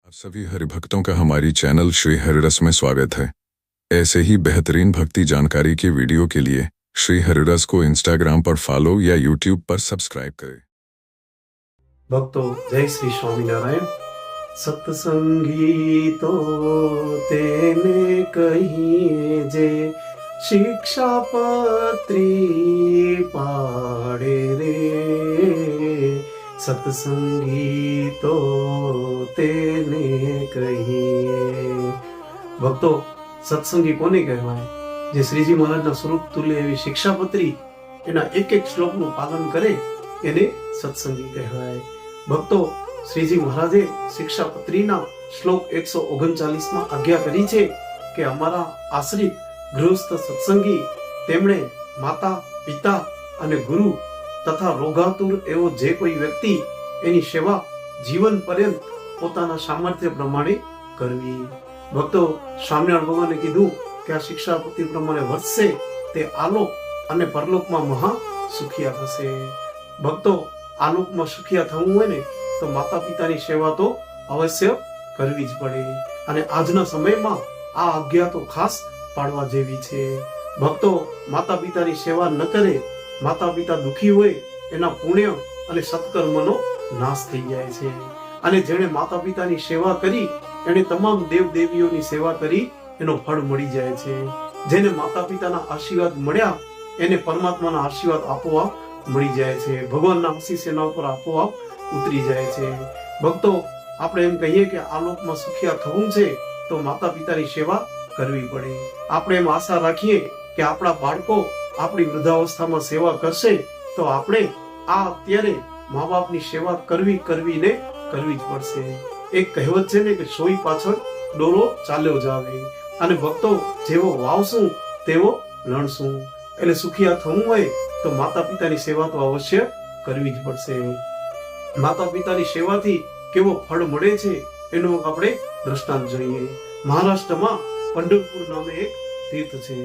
आप सभी हरिभक्तों का हमारी चैनल श्री हरिरस में स्वागत है। ऐसे ही बेहतरीन भक्ति जानकारी के वीडियो के लिए श्री हरिरस को इंस्टाग्राम पर फॉलो या यूट्यूब पर सब्सक्राइब करें। भक्तों, जय श्री स्वामीनारायण। सत्संगी तो तेने कहिए जे शिक्षापत्री पाड़े रे। सत्संगी तो તેને કહીએ। ભક્તો, સત્સંગી કોને કહેવાય? જે શ્રીજી મહારાજના સ્વરૂપ તુલ્ય એવી શિક્ષાપત્રી એના એક એક શ્લોકનું પાલન કરે એને સત્સંગી કહેવાય। ભક્તો, શ્રીજી મહારાજે શિક્ષાપત્રીના શ્લોક 139માં આજ્ઞા કરી છે કે અમારા આશ્રિત ગૃહસ્થ સત્સંગી તેમણે માતા પિતા અને ગુરુ તથા રોગાતુર એવો જે કોઈ વ્યક્તિ એની સેવા જીવન પર્યંત પોતાના સામર્થ્ય પ્રમાણે કરવી। ભક્તો, સ્વામિનારાયણ ભગવાને કીધું કે આ શિક્ષાપત્રી પ્રમાણે વધશે તે આલોક અને પરલોકમાં મહા સુખિયા થશે। ભક્તો, આલોકમાં સુખિયા થવું હોય ને તો માતા પિતાની સેવા તો અવશ્ય કરવી જ પડે અને આજના સમયમાં આ આજ્ઞા તો ખાસ પાડવા જેવી છે। ભક્તો, માતા પિતાની સેવા ન કરે, માતા પિતા દુખી હોય, એના પુણ્ય અને સત્કર્મનો નાશ થઈ જાય છે અને જેણે માતા પિતાની સેવા કરી એને તમામ દેવ દેવીઓની સેવા કરી એનો ફળ મળી જાય છે। જેને માતા પિતાના આશીર્વાદ મળ્યા એને પરમાત્માના આશીર્વાદ આપોઆપ મળી જાય છે, ભગવાનના આશીષ એના ઉપર આપોઆપ ઉતરી જાય છે। ભક્તો, આપણે એમ કહીએ કે આ લોકમાં સુખિયા થવું છે તો માતા પિતાની સેવા કરવી પડે। આપણે એમ આશા રાખીએ કે આપણા બાળકો આપણી વૃદ્ધાવસ્થામાં સેવા કરશે તો આપણે આ અત્યારે મા બાપની સેવા કરવી જ પડશે। એક કહેવત છે ને કે સોઈ પાછળ ડોરો ચાલ્યો જાવે અને ભક્તો, જેવો વાવશું તેવો લણશું। એટલે સુખિયા થવું હોય તો માતા પિતાની સેવા તો અવશ્ય કરવી જ પડશે। માતા પિતાની સેવાથી કેવો ફળ મળે છે એનું આપણે દ્રષ્ટાંત જોઈએ। મહારાષ્ટ્રમાં પંઢરપુર નામે એક તીર્થ છે।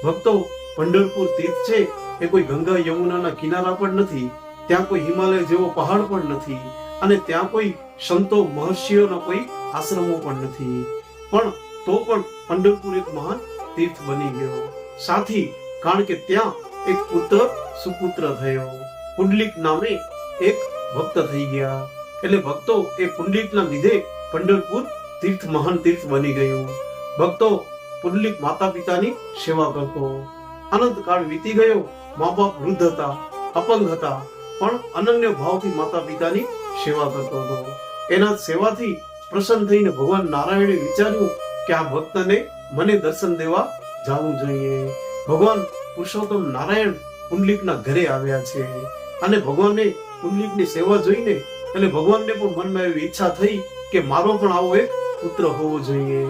ભક્તો, પંઢરપુર તીર્થ છે એ કોઈ ગંગા યમુનાના કિનારા પર નથી, ત્યાં કોઈ હિમાલય જેવો પહાડ પણ નથી અને ત્યાં કોઈ સંતો મહર્ષિઓના કોઈ આશ્રમો પણ નથી, પણ તો પણ પંઢરપુર એક મહાન તીર્થ બની ગયો। સાથી કારણ કે ત્યાં એક પુત્ર સુપુત્ર થયો, પુંડલિક નામે એક ભક્ત થઈ ગયા। એટલે ભક્તો, એ પુંડલિકના લીધે પંઢરપુર તીર્થ મહાન તીર્થ બની ગયું। ભક્તો, પુંડલિક માતા પિતાની સેવા કરતો, અનંત કાળ વીતી ગયો, મા બાપ વૃદ્ધ હતા, અપંગ હતા, પણ અનન્ય ભાવથી માતા પિતાની સેવા કરતો હતો। એના સેવાથી પ્રસન્ન થઈને ભગવાન નારાયણે વિચાર્યું કે આ ભક્તને મને દર્શન દેવા જવું જોઈએ। ભગવાન પુરુષોત્તમ નારાયણ પુંડલિકના ઘરે આવ્યા છે અને ભગવાને પુંડલિકની સેવા જોઈને એટલે ભગવાનને પણ મનમાં એવી ઈચ્છા થઈ કે મારો પણ આવો એક પુત્ર હોવો જોઈએ।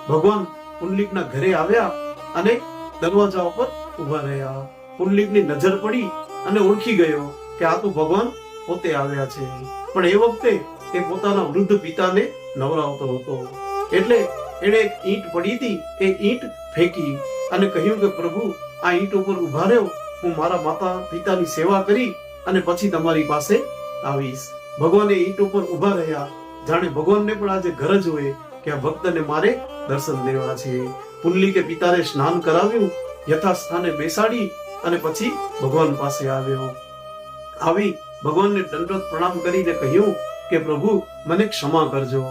ભગવાન પુંડલિકના ઘરે આવ્યા અને દરવાજા ઉપર ઉભા રહ્યા। પુંડલિકની નજર પડી અને ઓળખી ગયો કે આ તો ભગવાન પોતે આવ્યા છે, પણ એ વખતે એ પોતાના વૃદ્ધ પિતાને નવરાવતો હતો એટલે એને એક ઈંટ પડી હતી, એ ઈંટ ફેંકી અને કહ્યું કે પ્રભુ, આ ઈંટ ઉપર ઉભા રહ્યો, હું મારા માતા પિતાની સેવા કરી અને પછી તમારી પાસે આવીશ। ભગવાન એ ઈંટ ઉપર ઉભા રહ્યા, જાણે ભગવાનને પણ આજે ગરજ હોય કે આ ભક્તને મારે દર્શન દેવા છે। પુંડલિકે પિતાને સ્નાન કરાવ્યું, યથાસ્થાને બેસાડી અને પછી ભગવાન પાસે આવ્યો। આવી ભગવાનને દંડવત પ્રણામ કરીને કહ્યું કે પ્રભુ, મને ક્ષમા કરજો,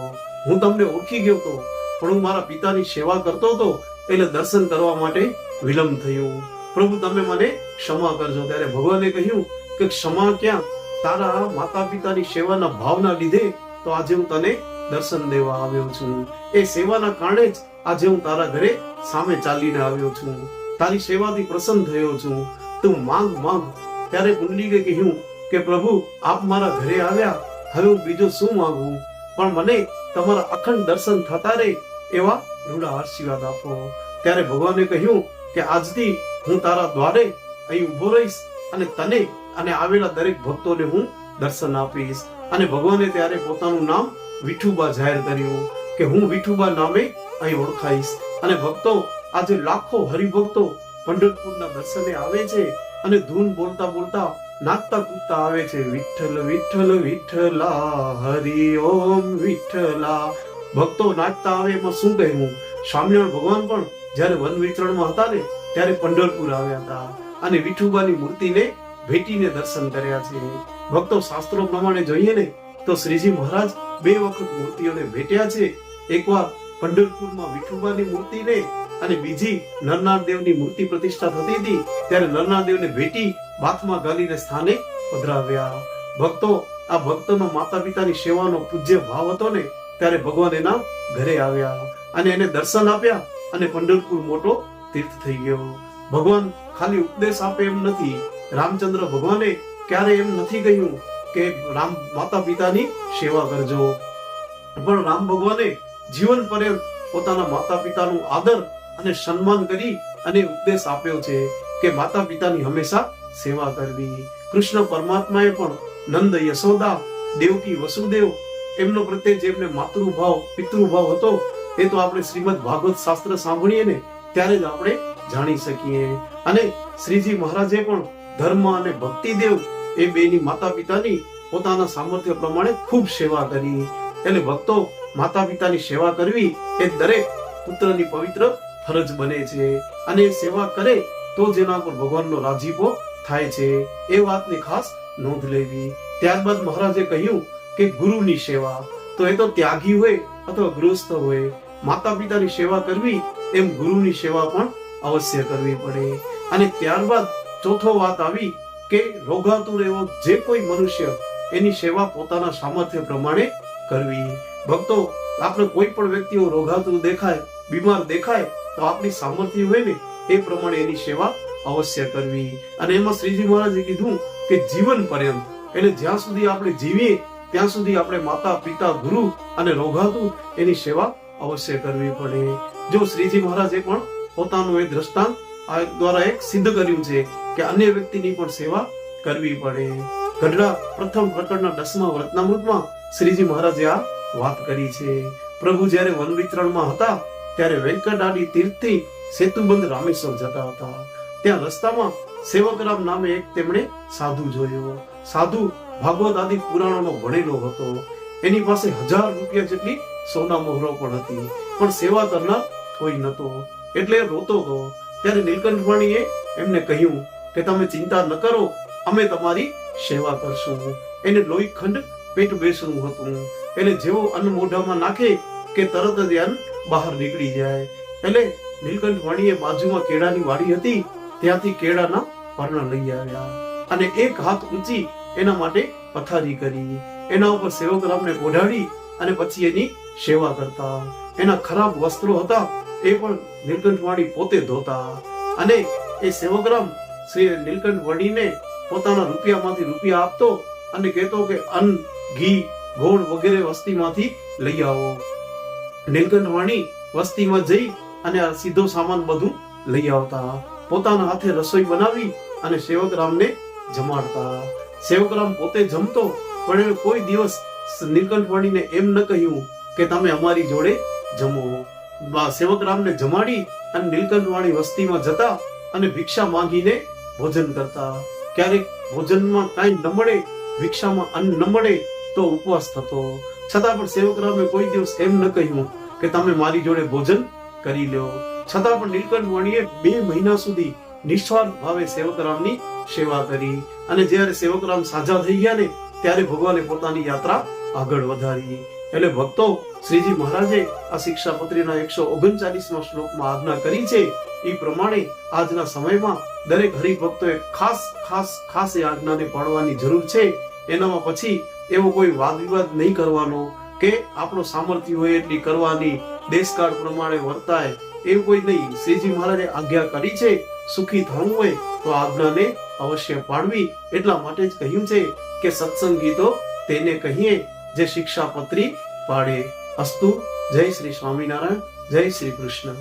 હું તમને ઓળખી ગયો હતો પણ હું મારા પિતાની સેવા કરતો હતો એટલે દર્શન કરવા માટે વિલંબ થયું, પ્રભુ તમે મને ક્ષમા કરજો। ત્યારે ભગવાને કહ્યું કે ક્ષમા ક્યાં, તારા માતા પિતાની સેવાના ભાવના લીધે તો આજે હું તને દર્શન દેવા આવ્યો છું, એ સેવાના કારણે જ આજે હું તારા ઘરે સામે ચાલીને આવ્યો છું, તારી સેવાથી પ્રસન્ન થયો છું, તું માંગ। ત્યારે પુંડલિકે કહ્યું કે પ્રભુ, આપ મારા ઘરે આવ્યા, હવે હું બીજું શું માંગુ, પણ મને તમારા અખંડ દર્શન થતા રહે એવા રૂડા આશીર્વાદ આપો। ત્યારે ભગવાને કહ્યું કે આજથી હું તારા દ્વારે અહીં ઉભો રહીશ અને તને અને આવેલા દરેક ભક્તોને હું દર્શન આપીશ। અને ભગવાને ત્યારે પોતાનું નામ વિઠુબા જાહેર કર્યું કે હું વિઠુબા નામે અહીં ઓળખાઈશ। અને ભક્તો, આજે લાખો હરિભક્તો પંઢરપુરના દર્શને આવે છે અને ધૂન બોલતા બોલતા નાચતા કૂદતા આવે છે, વિઠ્ઠલ વિઠ્ઠલ વિઠ્ઠલા, હરિ ઓમ વિઠ્ઠલા, ભક્તો નાચતા આવે એમાં શું કહેવું. સ્વામિનારાયણ ભગવાન પણ જ્યારે વન વિચરણમાં હતા ને ત્યારે પંઢરપુર આવ્યા હતા અને વિઠુબાની મૂર્તિને ભેટીને દર્શન કર્યા છે. ભક્તો શાસ્ત્રો પ્રમાણે જોઈએ ને તો શ્રીજી મહારાજ 2 વખત મૂર્તિઓને ભેટ્યા છે. એકવાર પંઢરપુરમાં વિઠુબાની મૂર્તિને અને બીજી નરનાળ દેવની મૂર્તિ પ્રતિષ્ઠા થતી હતી ત્યારે નરનાળ દેવને ભેટી બાથમાં ગાલીને સ્થાને પધરાવ્યા. ભક્તો આ ભક્તનો માતા પિતાની સેવાનો પૂજ્ય ભાવ હતો ને ત્યારે ભગવાન એના ઘરે આવ્યા અને એને દર્શન આપ્યા અને પંઢરપુર મોટો તીર્થ થઈ ગયો. ભગવાન ખાલી ઉપદેશ આપે એમ નથી. રામચંદ્ર ભગવાને ક્યારે એમ નથી કહ્યું કે રામ માતા પિતાની સેવા કરજો, પણ રામ ભગવાને જીવન પર્યંત પોતાના માતા પિતાનું આદર અને સન્માન કરી અને ઉપદેશ આપ્યો છે કે માતા પિતાની હંમેશા સેવા કરવી. કૃષ્ણ પરમાત્માએ પણ નંદ યશોદા દેવકી વસુદેવ એમનો પ્રત્યે જેમને માતૃભાવ પિતૃભાવ હતો એ તો આપણે શ્રીમદ ભાગવત શાસ્ત્ર સાંભળીએ ને ત્યારે જ આપણે જાણી શકીએ. અને શ્રીજી મહારાજે પણ ધર્મ અને ભક્તિદેવ એ બેની માતા પિતાની પોતાના સામર્થ્ય પ્રમાણે ખૂબ સેવા કરી. એટલે ભક્તો માતા પિતાની સેવા કરવી એ દરેક પુત્રની પવિત્ર ફરજ બને છે અને એ સેવા કરે તો જેના પર ભગવાનનો રાજીપો થાય છે એ વાતની ખાસ નોંધ લેવી. ત્યારબાદ મહારાજે કહ્યું કે ગુરુની સેવા, તો એ તો ત્યાગી હોય અથવા ગૃહસ્થ હોય, માતા પિતાની સેવા કરવી એમ ગુરુની સેવા પણ અવશ્ય કરવી પડે. અને ત્યારબાદ ચોથો વાત આવી કે રોગાતુર એવો જે કોઈ મનુષ્ય એની સેવા પોતાના સામર્થ્ય પ્રમાણે કરવી. ભક્તો આપણે કોઈ પણ વ્યક્તિઓ રોગાતુર દેખાય, બીમાર દેખાય તો આપણી સામર્થ્ય હોય ને એ પ્રમાણે એની સેવા અવશ્ય કરવી. અને એમાં શ્રીજી મહારાજે કીધું કે જીવન પર્યંત એટલે જ્યાં સુધી આપણે જીવીએ ત્યાં સુધી આપણે માતા પિતા ગુરુ અને રોગાતુર એની સેવા અવશ્ય કરવી પડે. જો શ્રીજી મહારાજે પણ પોતાનું એ દ્રષ્ટાંત આ દ્વારા એક સિદ્ધ કર્યું છે કે અન્ય વ્યક્તિની પણ સેવા કરવી પડે. ગઢડા પ્રથમ પ્રકરણના 10મા વ્રતનામૃતમાં શ્રીજી મહારાજે આ વાત કરી છે. પ્રભુ જ્યારે વન વિચરણમાં હતા ત્યારે વેંકટાડી તીર્થથી સેતુબંધ રામેશ્વર જતા હતા. ત્યાં રસ્તામાં સેવકરામ નામે એક તેમણે સાધુ જોયો. સાધુ ભાગવત આદિ પુરાણોનો ભણેલો હતો. એની પાસે 1000 રૂપિયા જેટલી સોના મોહરો પણ હતી, પણ સેવા કરનાર કોઈ નતો. એટલે રોતો હતો. ત્યારે નીલકંઠવાણીએ એમને કહ્યું કે તમે ચિંતા ન કરો, અમે તમારી સેવા કરશું. એને લોહીખંડ પેટ બેસવું હતું. એટલે જેવો અન્ન મોઢામાં નાખે કે તરત જ અન્ન બહાર નીકળી જાય. એટલે નીલકંઠવાણીએ બાજુમાં કેળાની વાડી હતી ત્યાંથી કેળાના પારણા લઈ આવ્યા અને એક હાથ ઊંચી એના માટે પથારી કરી. એના ઉપર સેવકરામને ઓઢાડી અને પછી એની સેવા કરતા. એના ખરાબ વસ્ત્રો હતા એ પણ નીલકંઠવાણી પોતે ધોતા અને એ સેવકરામ શ્રી નીલકંઠવાણીને પોતાના રૂપિયામાંથી રૂપિયા આપતો અને કહેતો કે અન્ન, ઘી, ગોળ વગેરે વસ્તીમાંથી લઈ આવો. નીલકંઠવાણી વસ્તીમાં જઈ અને આ સીધો સામાન બધું લઈ આવતા. પોતાના હાથે રસોઈ બનાવી અને સેવકરામને જમાડતા. સેવકરામ પોતે જમતો, પણ એને કોઈ દિવસ નીલકંઠવાણીને એમ ન કહ્યું કે તમે અમારી જોડે જમો. સેવકરામને જમાડી અને નીલકંઠવાણી વસ્તીમાં જતા અને ભિક્ષા માંગીને ભોજન કરતા. ક્યારેક ભોજનમાં કાંઈ ન મળે, ભિક્ષામાં અન્ન ન મળે તો ઉપવાસ થતો. છતાં પણ સેવકરામે કોઈ દિવસ એમ ન કહ્યું કે તમે મારી જોડે ભોજન કરી લો. છતાં પણ નીલકંઠવાણીએ 2 મહિના સુધી નિસ્વાર્થ ભાવે સેવકરામની સેવા કરી. અને જ્યારે સેવકરામ સાજા થઈ ગયા ને ત્યારે ભગવાને પોતાની યાત્રા આગળ વધારી. એટલે ભક્તો શ્રીજી મહારાજે આ શિક્ષાપત્રીના 139મા શ્લોકમાં આજ્ઞા કરી છે એ પ્રમાણે આજના સમયમાં દરેક હરિભક્તોએ ખાસ એ આજ્ઞાને પાળવાની જરૂર છે. એનામાં પછી એવો કોઈ વાદ વિવાદ નહીં કરવાનો કે આપણો સામર્થ્ય હોય એટલી કરવાની, દેશકાળ પ્રમાણે વર્તાય એવું કોઈ નહીં. શ્રીજી મહારાજે આજ્ઞા કરી છે સુખી થવું હોય તો આજ્ઞાને અવશ્ય પાળવી. એટલા માટે જ કહ્યું છે કે સત્સંગી તો તેને કહીએ જે શિક્ષાપત્રી પાડે. અસ્તુ. જય શ્રી સ્વામિનારાયણ. જય શ્રી કૃષ્ણ.